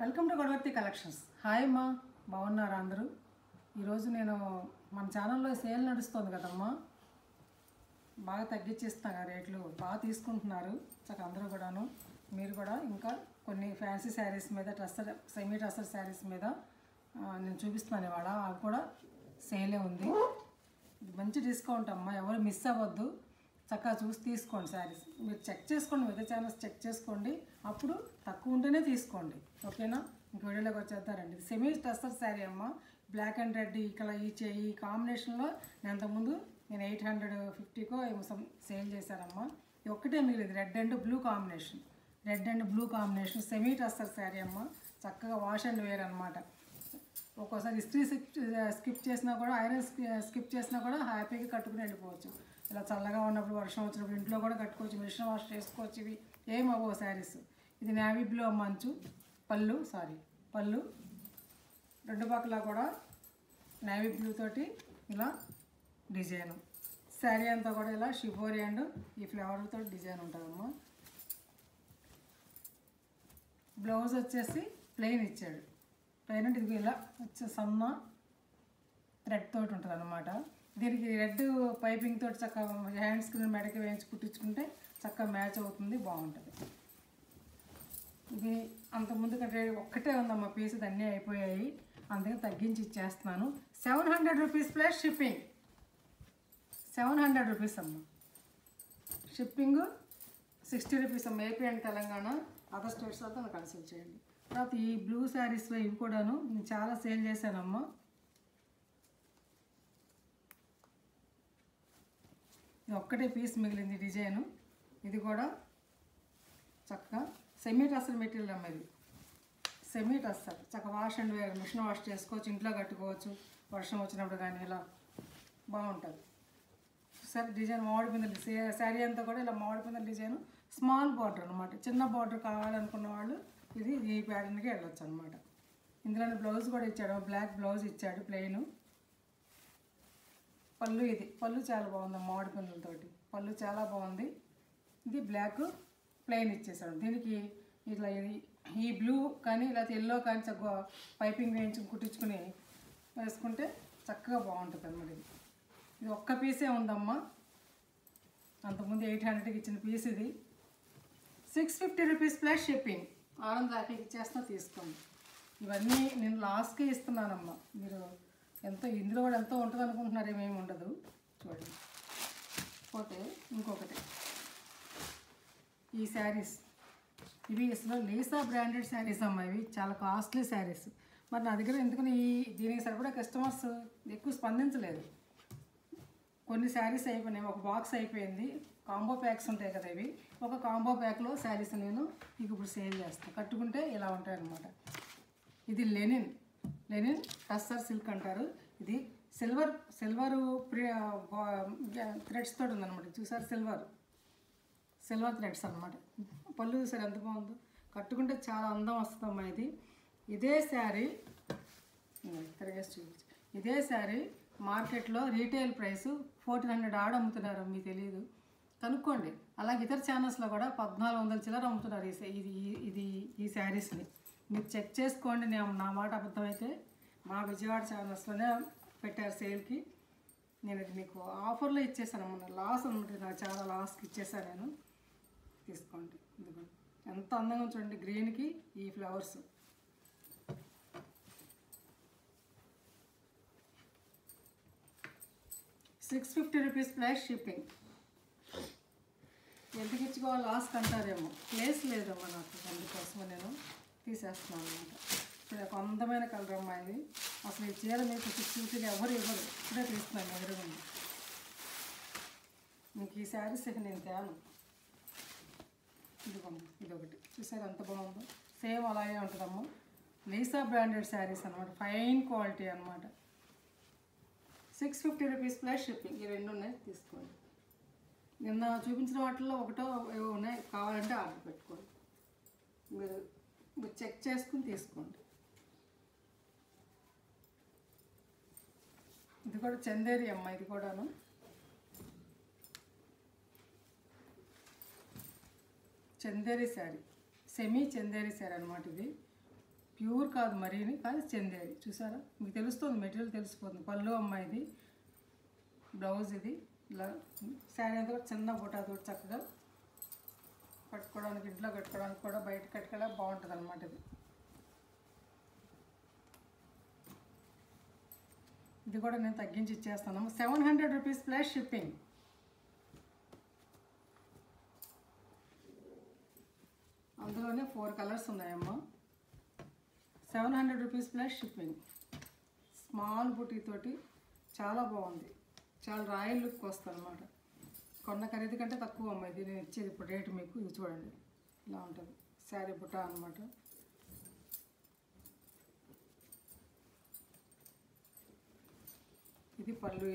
Welcome to Godavarthi collections. Hi అమ్మా, బాగున్నారా అందరూ? ఈరోజు నేను మన ఛానల్లో సేల్ నడుస్తుంది కదమ్మా, బాగా తగ్గించేస్తాను రేట్లు, బాగా తీసుకుంటున్నారు చక్కగా అందరూ కూడాను. మీరు కూడా ఇంకా కొన్ని ఫ్యాన్సీ శారీస్ మీద సెమీ టస్సర్ శారీస్ మీద నేను చూపిస్తున్నాను ఇవాళ. అవి కూడా సేలే ఉంది, మంచి డిస్కౌంట్ అమ్మా, ఎవరు మిస్ అవ్వద్దు. చక్కగా చూసి తీసుకోండి శారీస్. మీరు చెక్ చేసుకోండి, మిగతా ఛానల్స్ చెక్ చేసుకోండి, అప్పుడు తక్కువ ఉంటేనే తీసుకోండి, ఓకేనా? ఇంక వీడియోలోకి వచ్చేద్దారండి. సెమీ టస్సర్ శారీ అమ్మ, బ్లాక్ అండ్ రెడ్ ఈ కాంబినేషన్లో నేను 850కో సేల్ చేశానమ్మా. ఇది ఒక్కటే మిగిలింది, red and blue combination semi tussar sari అమ్మ. చక్కగా వాష్ అండ్ వేర్ అనమాట. ఒక్కోసారి ఇస్త్రీ స్కిప్ చేసినా కూడా, ఐరన్ స్కిప్ చేసినా కూడా హ్యాపీగా కట్టుకుని వెళ్ళిపోవచ్చు. ఇలా చల్లగా ఉన్నప్పుడు, వర్షం వచ్చినప్పుడు ఇంట్లో కూడా కట్టుకోవచ్చు, మిషన్ వాష్ చేసుకోవచ్చు. ఇవి ఏమవ్వవు శారీస్. ఇది నేవీ బ్లూ మంచు పళ్ళు రెండు పక్కల కూడా నేవీ బ్లూ తోటి ఇలా డిజైన్. శారీ అంతా కూడా ఇలా షిఫోరీ అండ్ ఈ ఫ్లవర్తో డిజైన్ ఉంటుందమ్మా. బ్లౌజ్ వచ్చేసి ప్లెయిన్ ఇచ్చాడు. ప్లెయిన్ అంటే ఇది ఇలా వచ్చే సన్న థ్రెడ్ తోటి ఉంటుంది అనమాట. దీనికి రెడ్ పైపింగ్ తోటి చక్కగా హ్యాండ్ స్క్రీన్ మెడకి వేయించి కుట్టించుకుంటే చక్కగా మ్యాచ్ అవుతుంది, బాగుంటుంది. ఇది అంతకుముందు కంటే ఒక్కటే ఉందమ్మా పీస్, అన్నీ అయిపోయాయి, అందుకని తగ్గించి ఇచ్చేస్తున్నాను. 700 రూపీస్ ప్లస్ షిప్పింగ్. 700 రూపీస్ అమ్మ. షిప్పింగ్ 60 రూపీస్ అమ్మ. AP and Telangana, other states అయితే నాకు కన్సల్ట్ చేయండి. తర్వాత ఈ బ్లూ శారీస్లో ఇవి కూడాను నేను చాలా సేల్ చేశానమ్మా. ఇది ఒక్కటే పీస్ మిగిలింది డిజైను. ఇది కూడా చక్కగా సెమీ టస్సర్ మెటీరియల్ అమ్మ. ఇది సెమీ టస్సర్, చక్కగా wash and wear, machine wash చేసుకోవచ్చు, ఇంట్లో కట్టుకోవచ్చు, వర్షం వచ్చినప్పుడు కానీ ఇలా బాగుంటుంది. సార్ డిజైన్ మామిడి పిందెలు, శారీ అంతా కూడా ఇలా మామిడి పిందెల డిజైన్, స్మాల్ బార్డర్ అనమాట. చిన్న బార్డర్ కావాలనుకున్న వాళ్ళు ఇది ఈ ప్యాటర్న్కి వెళ్ళొచ్చు అనమాట. ఇందులోనే బ్లౌజ్ కూడా ఇచ్చాడు, బ్లాక్ బ్లౌజ్ ఇచ్చాడు ప్లెయిన్. పళ్ళు చాలా బాగుంది, మామిడి పిందెలతోటి పళ్ళు చాలా బాగుంది. ఇది బ్లాక్ ప్లెయిన్ ఇచ్చేసాడు. దీనికి ఇట్లా ఈ బ్లూ కానీ లేకపోతే ఎల్లో కానీ చక్కగా పైపింగ్ వేయించి కుట్టించుకుని వేసుకుంటే చక్కగా బాగుంటుంది అన్నమాట. ఇది ఒక్క పీసే ఉందమ్మా, అంతకుముందు 800కి ఇచ్చిన పీస్ ఇది. 650 రూపీస్ ప్లస్ షిప్పింగ్. 650కి ఇచ్చేస్తా, తీసుకోండి. ఇవన్నీ నేను లాస్ట్కే ఇస్తున్నానమ్మా. మీరు ఇందులో కూడా ఎంతో ఉంటుంది అనుకుంటున్నారు, ఏమేమి ఉండదు చూడండి. పోతే ఇంకొకటి, ఈ శారీస్ ఇవి అసలు లీసా బ్రాండెడ్ శారీస్ అమ్మా. ఇవి చాలా కాస్ట్లీ శారీస్. మరి నా దగ్గర ఎందుకని దీనికి సరిపడా కస్టమర్స్ ఎక్కువ స్పందించలేదు. కొన్ని శారీస్ అయిపోయినాయి, ఒక బాక్స్ అయిపోయింది. కాంబో ప్యాక్స్ ఉంటాయి కదా, ఇవి ఒక కాంబో ప్యాక్లో శారీస్ నేను మీకు ఇప్పుడు సేల్ చేస్తాను. కట్టుకుంటే ఇలా ఉంటాయి అన్నమాట. ఇది లెనిన్ టస్సర్ సిల్క్ అంటారు. ఇది సిల్వర్ థ్రెడ్స్ తోటి ఉందన్నమాట. చూసారు, సిల్వర్ థ్రెడ్స్ అనమాట. పళ్ళు చూసారు ఎంత బాగుందో, కట్టుకుంటే చాలా అందం వస్తుందమ్మా. ఇదే శారీ మార్కెట్లో రీటైల్ ప్రైస్ 1400 ఆడ అమ్ముతున్నారు, మీకు తెలియదు, కనుక్కోండి. అలాగే ఇతర ఛానల్స్లో కూడా 1400 చిల్లర అమ్ముతున్నారు ఈ శారీస్ని. మీరు చెక్ చేసుకోండి. నా మాట అబద్ధమైతే మా విజయవాడ ఛానల్స్లోనే పెట్టారు సేల్కి. నేను ఇది మీకు ఆఫర్లో ఇచ్చేసాను అమ్మ. లాస్ అనమాట, నాకు చాలా లాస్కి ఇచ్చేసాను నేను. తీసుకోండి. ఇదిగోండి ఎంత అందంగా చూడండి, గ్రీన్కి ఈ ఫ్లవర్స్. $650 rupees plus shipping. ఎందుకు ఇచ్చుకోవాలి లాస్కి అంటారేమో, ప్లేస్ లేదమ్మా నాకు, అందుకోసమే నేను తీసేస్తున్నాను అనమాట. ఇప్పుడు ఒక అందమైన కలర్ అమ్మా ఇది. అసలు ఈ చీర మీకు 650కి ఎవరు ఇవ్వరు, ఇప్పుడే తీస్తున్నాను ఎదురుగుండి. మీకు ఈ శారీస్ నేను తేను. ఇదిగోమ్మా, ఇదొకటి చూసారు ఎంత బాగుందో, సేమ్ అలాగే ఉంటుందమ్మా. లీసా బ్రాండెడ్ శారీస్ అనమాట, ఫైన్ క్వాలిటీ అనమాట. 650 రూపీస్ ప్లస్ షిప్పింగ్. ఈ రెండు ఉన్నాయి, తీసుకోండి. నిన్న చూపించిన వాటిల్లో ఒకటో ఏవో ఉన్నాయి, కావాలంటే ఆర్డర్ పెట్టుకోండి. మీరు చెక్ చేసుకుని తీసుకోండి. ఇది కూడా చందేరి అమ్మ. ఇది కూడాను చందేరి శారీ, సెమీ చందేరి శారీ అనమాట. ఇది ప్యూర్ కాదు మరీని, కానీ చందేరి. చూసారా, మీకు తెలుస్తుంది, మెటీరియల్ తెలిసిపోతుంది. పళ్ళు అమ్మాయిది, బ్లౌజ్ ఇది. ఇలా శారీ అంతా కూడా చిన్న బుటాతో చక్కగా కట్టుకోవడానికి, ఇంట్లో కట్టుకోవడానికి కూడా, బయట కట్టుకోవడానికి బాగుంటుంది అనమాట. ఇది కూడా నేను తగ్గించి ఇచ్చేస్తాను. 700 రూపీస్ ప్లస్ షిప్పింగ్. అందులోనే 4 కలర్స్ ఉన్నాయమ్మా. 700 రూపీస్ ప్లస్ షిప్పింగ్. స్మాల్ బుటీ తోటి చాలా బాగుంది, చాలా రాయల్ లుక్ వస్తుంది అనమాట. కొన్న ఖరీదు కంటే తక్కువ అమ్మ ఇది నేను ఇచ్చేది ఇప్పుడు రేటు మీకు. ఇది చూడండి, ఇలా ఉంటుంది శారీ బుట్ట అనమాట. ఇది పళ్ళు,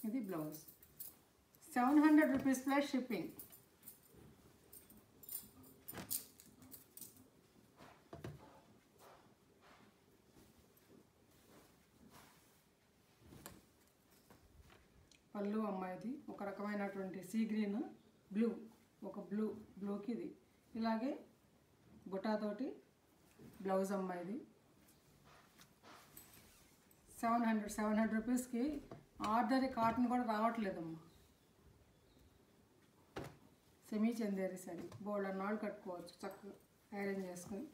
ఇది బ్లౌజ్. 700 rupees plus shipping. పళ్ళు అమ్మాయిది ఒక రకమైనటువంటి సీ గ్రీన్ బ్లూ, ఒక బ్లూకి ఇది. ఇలాగే బుటాతోటి బ్లౌజ్ అమ్మాయిది. 700 రూపీస్కి ఆర్డరీ కాటన్ కూడా రావట్లేదమ్మా. సెమీ చందేరి సారీ, బోల్డ్ అన్నాళ్ళు కట్టుకోవచ్చు చక్కగా అరేంజ్ చేసుకుని.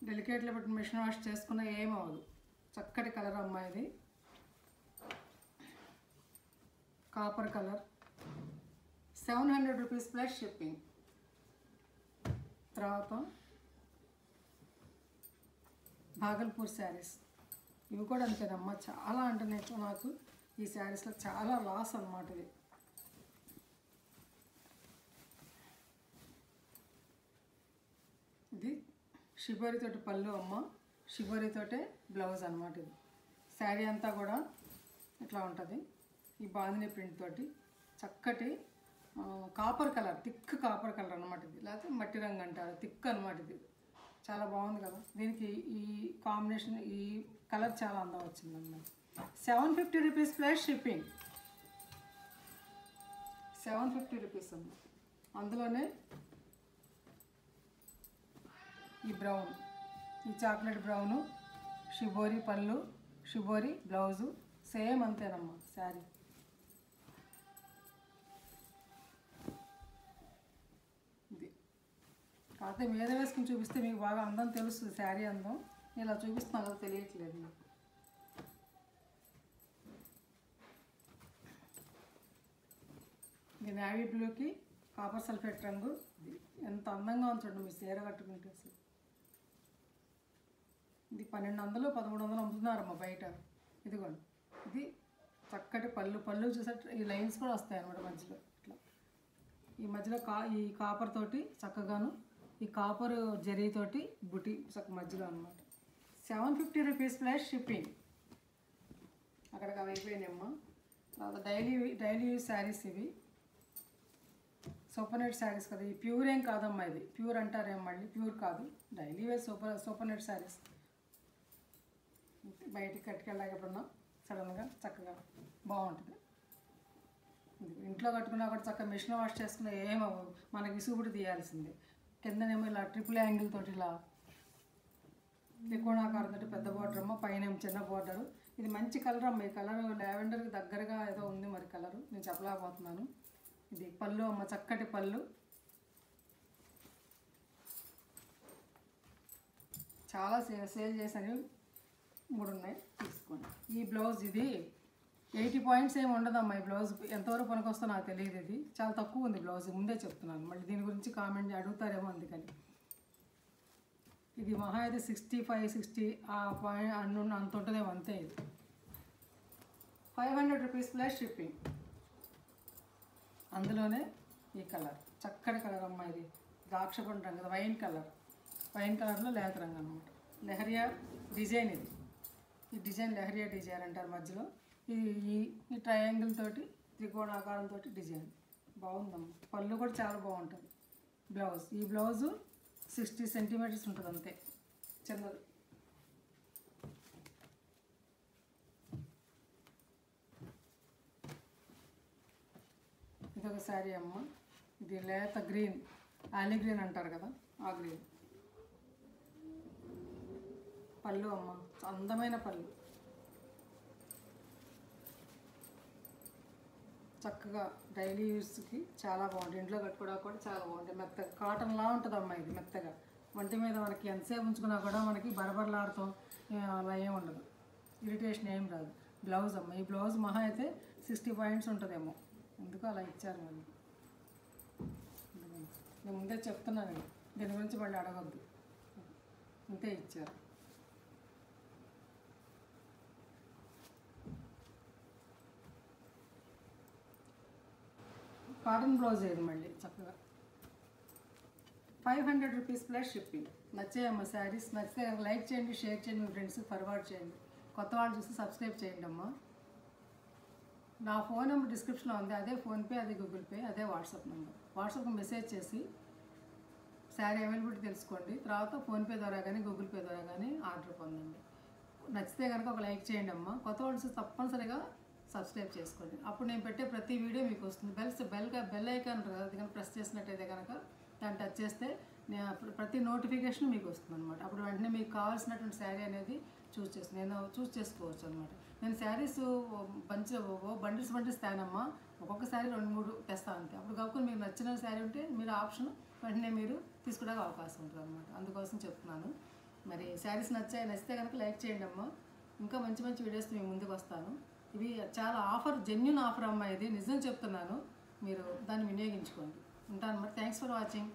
డెలికేట్లో పెట్టి మిషన్ వాష్ చేసుకున్నా ఏమవ్వదు. చక్కటి కలర్ అమ్మాయిది, copper colour. 700 rupees plus shipping. తర్వాత భాగల్పూర్ శారీస్, ఇవి కూడా అంతేనమ్మా. చాలా అంటే నాకు ఈ శారీస్లో చాలా లాస్ అన్నమాట. ఇది షిబోరితోటి పళ్ళు అమ్మ, షిబోరితోటే బ్లౌజ్ అనమాట. ఇది శారీ అంతా కూడా ఇట్లా ఉంటుంది. ఈ బాందిని ప్రింట్ తోటి చక్కటి copper colour, thick copper colour అనమాట. ఇది లేకపోతే మట్టి రంగు అంటారు, థిక్ అనమాట. ఇది చాలా బాగుంది కదా. దీనికి ఈ కాంబినేషన్, ఈ కలర్ చాలా అందం వచ్చిందన్నమాట. 750 రూపీస్ ప్లస్ షిప్పింగ్. 750 రూపీస్ అమ్మ. అందులోనే ఈ బ్రౌన్, ఈ చాక్లెట్ బ్రౌను, షిబోరి పళ్ళు, షిబోరి బ్లౌజు, సేమ్ అంతేనమ్మా శారీ. ఇది కాకపోతే మీద వేసుకుని చూపిస్తే మీకు బాగా అందం తెలుస్తుంది, శారీ అందం. ఇలా చూపిస్తున్నా కదా, తెలియట్లేదు మీకు. ఇది నేవీ బ్లూకి కాపర్ సల్ఫేట్ రంగు. ఇది ఎంత అందంగా ఉంచండి మీ చీర కట్టుకుంటే అసలు. ఇది 1200 1300 అమ్ముతున్నారమ్మా బయట. ఇదిగోండి, ఇది చక్కటి పళ్ళు చూసే ఈ లైన్స్ కూడా వస్తాయి అన్నమాట మధ్యలో. ఇట్లా ఈ మధ్యలో ఈ కాపర్ తోటి చక్కగాను, ఈ కాపర్ జరీతోటి బుటీ చక్క మధ్యలో అనమాట. 750 రూపీస్ ప్లస్ షిప్పింగ్. అక్కడికి అవి అయిపోయినాయమ్మా. తర్వాత డైలీ యూజ్ శారీస్ ఇవి. సూపర్ నెట్ శారీస్ కదా, ఈ ప్యూర్ ఏం కాదమ్మా. ఇది ప్యూర్ అంటారేమో, మళ్ళీ ప్యూర్ కాదు, daily wear super net saris. బయటికి కట్టుకెళ్ళాక ఎప్పుడన్నా సడన్గా చక్కగా బాగుంటుంది. ఇంట్లో కట్టుకున్నా కూడా చక్కగా మిషన్ వాష్ చేసుకున్నా ఏమవ్వదు, మనకి విసుగుబడి తీయాల్సిందే. కిందనేమో ఇలా ట్రిపుల్ యాంగిల్ తోటి ఇలా త్రికోణాకారం తోటి పెద్ద బోర్డర్ అమ్మ, పైన చిన్న బోర్డరు. ఇది మంచి కలర్ అమ్మ. ఈ కలర్ లావెండర్కి దగ్గరగా ఏదో ఉంది మరి కలరు, నేను చెప్పలేకపోతున్నాను. ఇది పళ్ళు అమ్మ, చక్కటి పళ్ళు. చాలా సేల్ చేశాను, 3 ఉన్నాయి, తీసుకోండి. ఈ బ్లౌజ్ ఇది 80 పాయింట్స్ ఏమి ఉండదమ్మా. ఈ బ్లౌజ్ ఎంతవరకు పనికొస్తో నాకు తెలియదు. ఇది చాలా తక్కువ ఉంది బ్లౌజ్, ముందే చెప్తున్నాను. మళ్ళీ దీని గురించి కామెంట్ అడుగుతారేమో అందుకని. ఇది మహా అయితే 65 60 ఆ పాయింట్ అంత ఉంటుందేమో అంతే. ఇది 500 రూపీస్ ప్లస్ షిప్పింగ్. అందులోనే ఈ కలర్ చక్కటి కలర్ అమ్మా. ఇది ద్రాక్షపండు రంగు, వైన్ కలర్లో లేత రంగు అనమాట. లెహరియా డిజైన్ ఇది. ఈ డిజైన్ లెహరియా డిజైన్ అంటారు. మధ్యలో ఈ ట్రయాంగిల్ తోటి త్రికోణాకారంతో డిజైన్ బాగుందమ్మా. పళ్ళు కూడా చాలా బాగుంటుంది. బ్లౌజ్, ఈ బ్లౌజు 60 సెంటీమీటర్స్ ఉంటుంది అంతే, చిన్నది. ఇది ఒక శారీ అమ్మ. ఇది లేత గ్రీన్, ఆలీ గ్రీన్ అంటారు కదా, ఆ గ్రీన్. పళ్ళు అమ్మ, అందమైన పళ్ళు, చక్కగా డైలీ యూస్కి చాలా బాగుంటుంది. ఇంట్లో కట్టుకోవడానికి కూడా చాలా బాగుంటుంది. మెత్తగా కాటన్లా ఉంటుంది అమ్మ. ఇది మెత్తగా ఒంటి మీద మనకి ఎంతసేపు ఉంచుకున్నా కూడా మనకి బరబరలాడుతాం, అలా ఏం ఉండదు, ఇరిటేషన్ ఏం రాదు. బ్లౌజ్ అమ్మ, ఈ బ్లౌజ్ మహా అయితే 60 పాయింట్స్ ఉంటుందేమో, ఎందుకు అలా ఇచ్చారు మళ్ళీ. నేను ముందే చెప్తున్నాను, దీని గురించి మళ్ళీ అడగద్దు, ఇంతే ఇచ్చారు. కాటన్ బ్లౌజ్ ఏది మళ్ళీ చక్కగా 500 రూపీస్ ప్లస్ షిప్పింగ్. నచ్చాయమ్మ శారీస్. నచ్చితే లైక్ చేయండి, షేర్ చేయండి, మీ ఫ్రెండ్స్కి ఫార్వర్డ్ చేయండి. కొత్త వాళ్ళు చూసి సబ్స్క్రైబ్ చేయండి అమ్మ. నా ఫోన్ నెంబర్ డిస్క్రిప్షన్లో ఉంది, అదే ఫోన్పే, అదే గూగుల్ పే, అదే వాట్సాప్ నెంబర్. వాట్సాప్కి మెసేజ్ చేసి శారీ అవైలబిలిటీ తెలుసుకోండి. తర్వాత ఫోన్పే ద్వారా కానీ గూగుల్ పే ద్వారా కానీ ఆర్డర్ పొందండి. నచ్చితే కనుక ఒక లైక్ చేయండి అమ్మ. కొత్త వాళ్ళు చూసి తప్పనిసరిగా సబ్స్క్రైబ్ చేసుకోండి. అప్పుడు నేను పెట్టే ప్రతి వీడియో మీకు వస్తుంది. బెల్ ఐకాన్ ఉంటుంది కదా, అది కానీ ప్రెస్ చేసినట్టయితే కనుక దాన్ని టచ్ చేస్తే ప్రతి నోటిఫికేషన్ మీకు వస్తుంది అనమాట. అప్పుడు వెంటనే మీకు కావాల్సినటువంటి శారీ అనేది చూస్ చేసుకోవచ్చు అనమాట. నేను శారీస్ బండిల్స్ తేనమ్మా. ఒక్కొక్క శారీ 2-3 తెస్తాను అంతే. అప్పుడు కాకుండా మీకు నచ్చిన శారీ ఉంటే మీరు ఆప్షన్ వెంటనే మీరు తీసుకోవడానికి అవకాశం ఉంటుంది అనమాట. అందుకోసం చెప్తున్నాను. మరి శారీస్ నచ్చితే కనుక లైక్ చేయండి అమ్మ. ఇంకా మంచి మంచి వీడియోస్ మేము ముందుకు వస్తాను. ఇవి చాలా జెన్యూన్ ఆఫర్ అమ్మ. ఇది నిజం చెప్తున్నాను, మీరు దాన్ని వినియోగించుకోండి. ఉంటాను మరి. Thanks for watching.